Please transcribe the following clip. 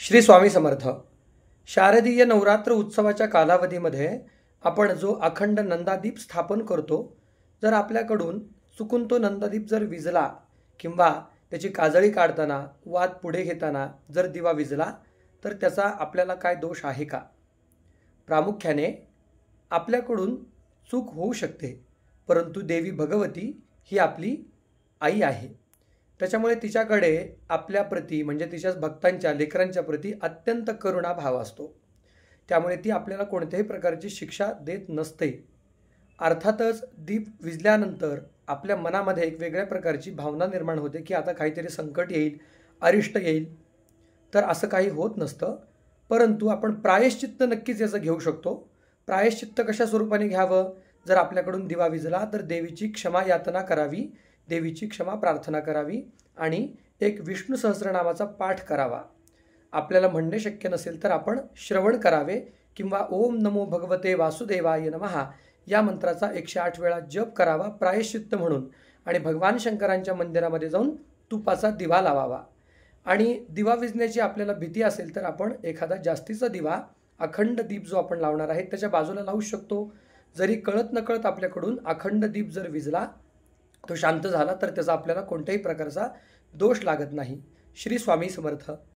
श्री स्वामी समर्थ. शारदीय नवरात्र उत्सवाच्या कालावधीमध्ये आपण जो अखंड नंदादीप स्थापन करतो, जर आपल्याकडून चुकून तो नंदादीप जर विझला किंवा त्याची काजळी काढताना वात पुढे घेताना जर दिवा विझला तर त्याचा आपल्याला काय दोष आहे का? प्रामुख्याने आपल्याकडून चूक होऊ शकते, परंतु देवी भगवती ही आपली आई आहे. त्याच्यामुळे तिच्याकडे आपल्याप्रती म्हणजे तिच्या भक्तांच्या लेकरांच्या प्रती अत्यंत करुणाभाव असतो. त्यामुळे ती आपल्याला कोणत्याही प्रकारची शिक्षा देत नसते. अर्थातच दीप विझल्यानंतर आपल्या मनामध्ये एक वेगळ्या प्रकारची भावना निर्माण होते की आता काहीतरी संकट येईल, अरिष्ट येईल. तर असं काही होत नसतं, परंतु आपण प्रायश्चित्त नक्कीच याचं घेऊ शकतो. प्रायश्चित्त कशा स्वरूपाने घ्यावं? जर आपल्याकडून दिवा विझला तर देवीची क्षमा यातना करावी, देवीची क्षमा प्रार्थना करावी आणि एक विष्णू सहस्रनामाचा पाठ करावा. आपल्याला म्हणणे शक्य नसेल तर आपण श्रवण करावे किंवा ओम नमो भगवते वासुदेवाय नमः या मंत्राचा 108 वेळा जप करावा प्रायश्चित्त म्हणून आणि भगवान शंकरांच्या मंदिरामध्ये जाऊन तुपाचा दिवा लावावा. आणि दिवा विझण्याची आपल्याला भीती असेल तर आपण एखादा जास्तीचा दिवा अखंड दीप जो आपण लावणार आहे त्याच्या बाजूला लावू शकतो. जरी कळत नकळत आपल्याकडून अखंड दीप जर विझला, तो शांत झाला तर त्याचा आपल्याला कोणत्याही प्रकारचा दोष लागत नाही. श्री स्वामी समर्थ.